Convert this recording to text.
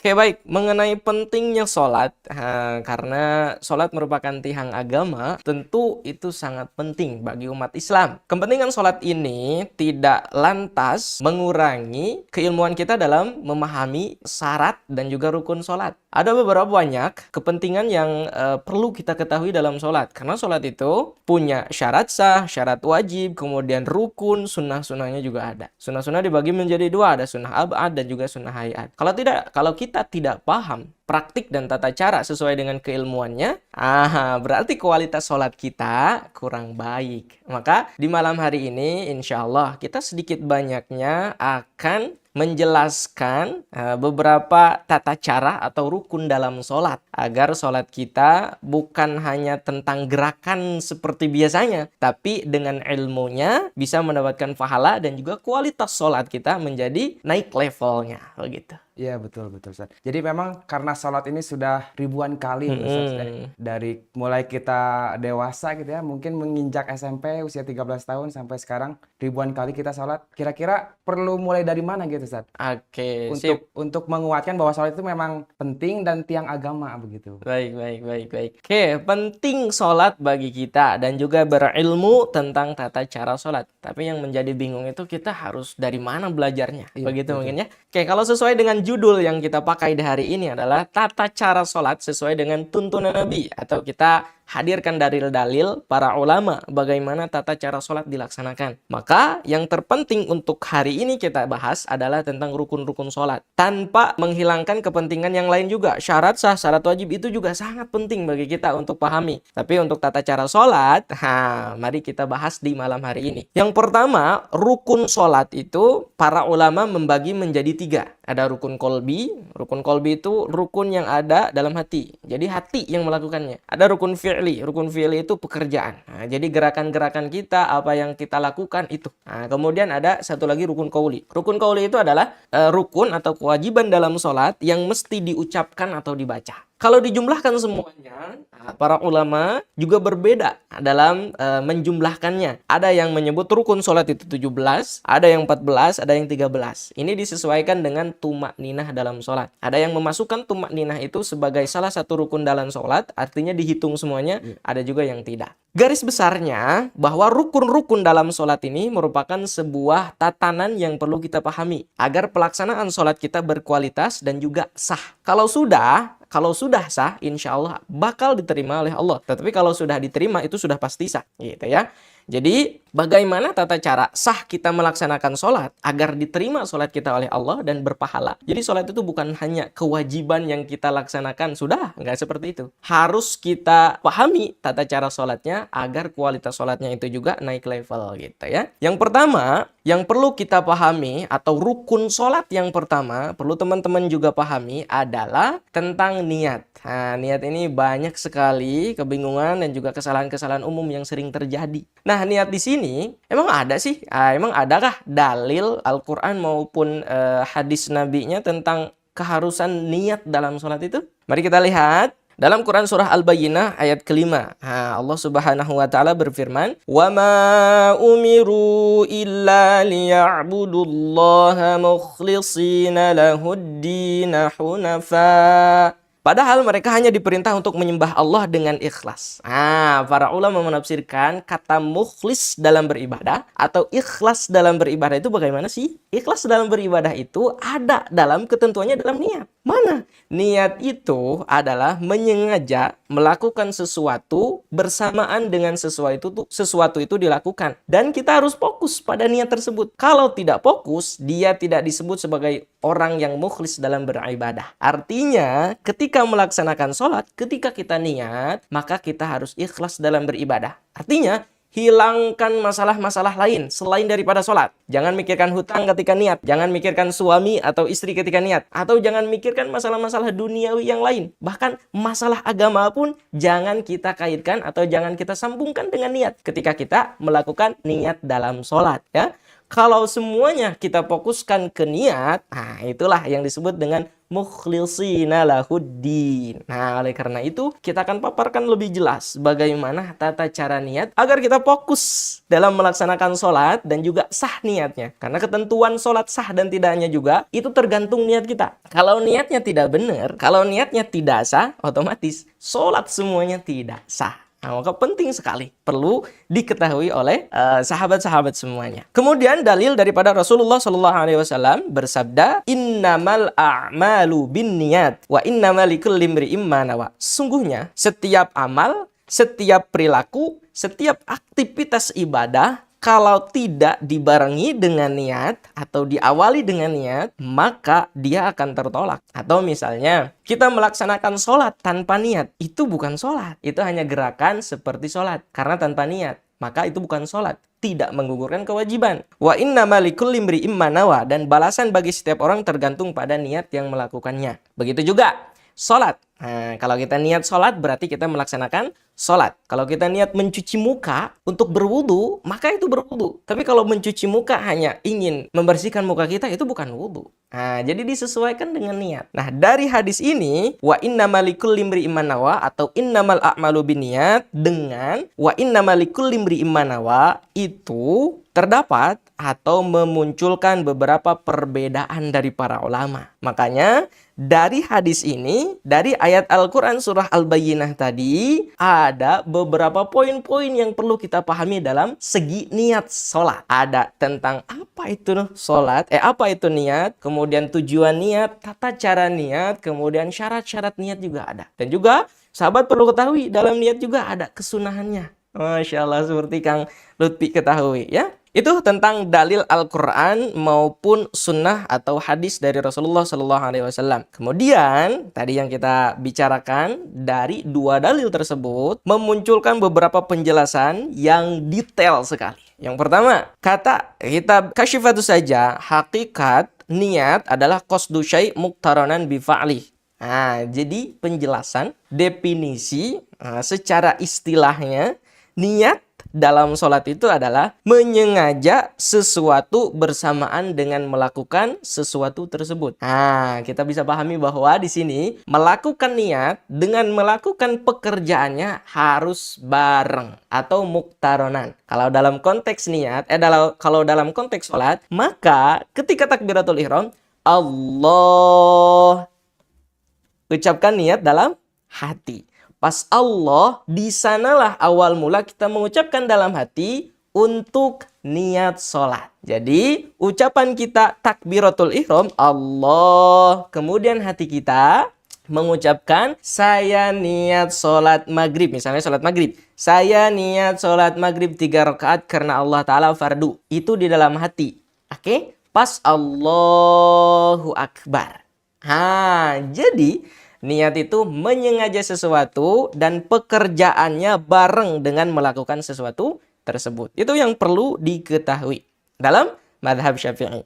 Oke, baik. Mengenai pentingnya sholat, karena sholat merupakan tiang agama, tentu itu sangat penting bagi umat Islam. Kepentingan sholat ini tidak lantas mengurangi keilmuan kita dalam memahami syarat dan juga rukun sholat. Ada beberapa banyak kepentingan yang perlu kita ketahui dalam sholat. Karena sholat itu punya syarat sah, syarat wajib, kemudian rukun, sunnah-sunnahnya juga ada. Sunnah-sunnah dibagi menjadi dua, ada sunnah ab'ad dan juga sunnah hayat. Kalau kita tidak paham praktik dan tata cara sesuai dengan keilmuannya, berarti kualitas sholat kita kurang baik. Maka di malam hari ini insya Allah kita sedikit banyaknya akan menjelaskan beberapa tata cara atau rukun dalam sholat agar sholat kita bukan hanya tentang gerakan seperti biasanya, tapi dengan ilmunya bisa mendapatkan pahala dan juga kualitas sholat kita menjadi naik levelnya begitu. Iya, betul betul Ustaz. Jadi memang karena sholat ini sudah ribuan kali Ustaz, dari mulai kita dewasa gitu ya, mungkin menginjak SMP usia 13 tahun sampai sekarang ribuan kali kita sholat. Kira-kira perlu mulai dari mana gitu Ustaz? Oke, sip. Untuk menguatkan bahwa sholat itu memang penting dan tiang agama begitu. Baik. Oke, penting sholat bagi kita dan juga berilmu tentang tata cara sholat. Tapi yang menjadi bingung itu kita harus dari mana belajarnya. Iya, Begitu betul. mungkin ya. Oke, kalau sesuai dengan judul yang kita pakai di hari ini adalah tata cara sholat sesuai dengan tuntunan Nabi. Atau kita hadirkan dalil-dalil para ulama bagaimana tata cara sholat dilaksanakan. Maka yang terpenting untuk hari ini kita bahas adalah tentang rukun-rukun sholat. Tanpa menghilangkan kepentingan yang lain juga. Syarat sah, syarat wajib itu juga sangat penting bagi kita untuk pahami. Tapi untuk tata cara sholat, mari kita bahas di malam hari ini. Yang pertama, rukun sholat itu para ulama membagi menjadi 3. Ada rukun kolbi. Rukun kolbi itu rukun yang ada dalam hati. Jadi hati yang melakukannya. Ada rukun fi'li. Rukun fi'li itu pekerjaan. Jadi gerakan-gerakan kita, apa yang kita lakukan itu. Kemudian ada satu lagi rukun qauli. Rukun qauli itu adalah rukun atau kewajiban dalam sholat yang mesti diucapkan atau dibaca. Kalau dijumlahkan semuanya, para ulama juga berbeda dalam menjumlahkannya. Ada yang menyebut rukun sholat itu 17, ada yang 14, ada yang 13. Ini disesuaikan dengan tumakninah dalam sholat. Ada yang memasukkan tumakninah itu sebagai salah satu rukun dalam sholat, artinya dihitung semuanya, ada juga yang tidak. Garis besarnya bahwa rukun-rukun dalam sholat ini merupakan sebuah tatanan yang perlu kita pahami agar pelaksanaan sholat kita berkualitas dan juga sah. Kalau sudah sah, insya Allah bakal diterima oleh Allah. Tetapi kalau sudah diterima, itu sudah pasti sah. Gitu ya. Jadi, bagaimana tata cara sah kita melaksanakan sholat agar diterima sholat kita oleh Allah dan berpahala. Jadi, sholat itu bukan hanya kewajiban yang kita laksanakan. Sudah, nggak seperti itu. Harus kita pahami tata cara sholatnya agar kualitas sholatnya itu juga naik level gitu ya. Yang pertama, yang perlu kita pahami atau rukun sholat yang pertama, perlu teman-teman juga pahami adalah tentang niat. Niat ini banyak sekali kebingungan dan juga kesalahan-kesalahan umum yang sering terjadi. Nah, niat di sini emang ada sih? Emang adakah dalil Al-Quran maupun hadis Nabi-nya tentang keharusan niat dalam sholat itu? Mari kita lihat. Dalam Quran surah Al-Bayyinah ayat ke-5, Allah Subhanahu wa taala berfirman, "Wa ma umiru illa liya'budullaha mukhlishina lahud-din hunafa." Padahal mereka hanya diperintah untuk menyembah Allah dengan ikhlas. Para ulama menafsirkan kata mukhlis dalam beribadah atau ikhlas dalam beribadah itu bagaimana sih? Ikhlas dalam beribadah itu ada dalam ketentuannya dalam niat. Mana? Niat itu adalah menyengaja melakukan sesuatu bersamaan dengan sesuatu itu dilakukan. Dan kita harus fokus pada niat tersebut. Kalau tidak fokus, dia tidak disebut sebagai orang yang mukhlis dalam beribadah. Artinya, ketika melaksanakan sholat, ketika kita niat, maka kita harus ikhlas dalam beribadah. Artinya, hilangkan masalah-masalah lain selain daripada sholat. Jangan mikirkan hutang ketika niat. Jangan mikirkan suami atau istri ketika niat. Atau jangan mikirkan masalah-masalah duniawi yang lain. Bahkan masalah agama pun jangan kita kaitkan atau jangan kita sambungkan dengan niat ketika kita melakukan niat dalam sholat. Ya. Kalau semuanya kita fokuskan ke niat, itulah yang disebut dengan mukhlishina lahuddin. Nah, oleh karena itu kita akan paparkan lebih jelas bagaimana tata cara niat agar kita fokus dalam melaksanakan sholat dan juga sah niatnya. Karena ketentuan sholat sah dan tidaknya juga itu tergantung niat kita. Kalau niatnya tidak benar, kalau niatnya tidak sah, otomatis sholat semuanya tidak sah. Nah, maka penting sekali perlu diketahui oleh sahabat-sahabat semuanya. Kemudian dalil daripada Rasulullah Shallallahu Alaihi Wasallam bersabda, Innamal a'malu binniyat wa innamal likulli imri'in ma nawa. Sungguhnya setiap amal, setiap perilaku, setiap aktivitas ibadah kalau tidak dibarengi dengan niat atau diawali dengan niat, maka dia akan tertolak. Atau misalnya, kita melaksanakan sholat tanpa niat. Itu bukan sholat. Itu hanya gerakan seperti sholat. Karena tanpa niat, maka itu bukan sholat. Tidak menggugurkan kewajiban. Wa innama likulli imri'in ma nawa. Dan balasan bagi setiap orang tergantung pada niat yang melakukannya. Begitu juga sholat. Nah, kalau kita niat sholat berarti kita melaksanakan sholat. Kalau kita niat mencuci muka untuk berwudu, maka itu berwudu. Tapi kalau mencuci muka hanya ingin membersihkan muka kita, itu bukan wudu. Nah, jadi disesuaikan dengan niat. Nah, dari hadis ini, wa innamal likulli imri'in ma nawa atau innamal a'malu binniyat dengan wa innamal likulli imri'in ma nawa itu terdapat atau memunculkan beberapa perbedaan dari para ulama. Makanya dari hadis ini, dari ayat Al-Quran surah Al-Bayyinah tadi, ada beberapa poin-poin yang perlu kita pahami dalam segi niat sholat. Ada tentang apa itu sholat, apa itu niat, kemudian tujuan niat, tata cara niat, kemudian syarat-syarat niat juga ada. Dan juga sahabat perlu ketahui, dalam niat juga ada kesunahannya. Masya Allah, seperti Kang Lutfi ketahui ya. Itu tentang dalil Al-Quran maupun sunnah atau hadis dari Rasulullah Sallallahu Alaihi Wasallam. Kemudian tadi yang kita bicarakan dari dua dalil tersebut memunculkan beberapa penjelasan yang detail sekali. Yang pertama, kata kitab Kasyifatus saja, hakikat niat adalah qasdu syai' muqtaranan bi fa'li. Nah, jadi penjelasan definisi secara istilahnya niat dalam sholat itu adalah menyengaja sesuatu bersamaan dengan melakukan sesuatu tersebut. Nah, kita bisa pahami bahwa di sini melakukan niat dengan melakukan pekerjaannya harus bareng atau muktaronan. Kalau dalam konteks niat, kalau dalam konteks sholat, maka ketika takbiratul ihram, Allah ucapkan niat dalam hati. Pas Allah, di sanalah awal mula kita mengucapkan dalam hati untuk niat sholat. Jadi, ucapan kita takbiratul ihram, Allah. Kemudian hati kita mengucapkan, saya niat sholat maghrib. Misalnya sholat maghrib. Saya niat sholat maghrib 3 rakaat karena Allah Ta'ala fardu. Itu di dalam hati. Oke? Pas Allahu Akbar. Jadi niat itu menyengaja sesuatu dan pekerjaannya bareng dengan melakukan sesuatu tersebut. Itu yang perlu diketahui dalam mazhab Syafi'i.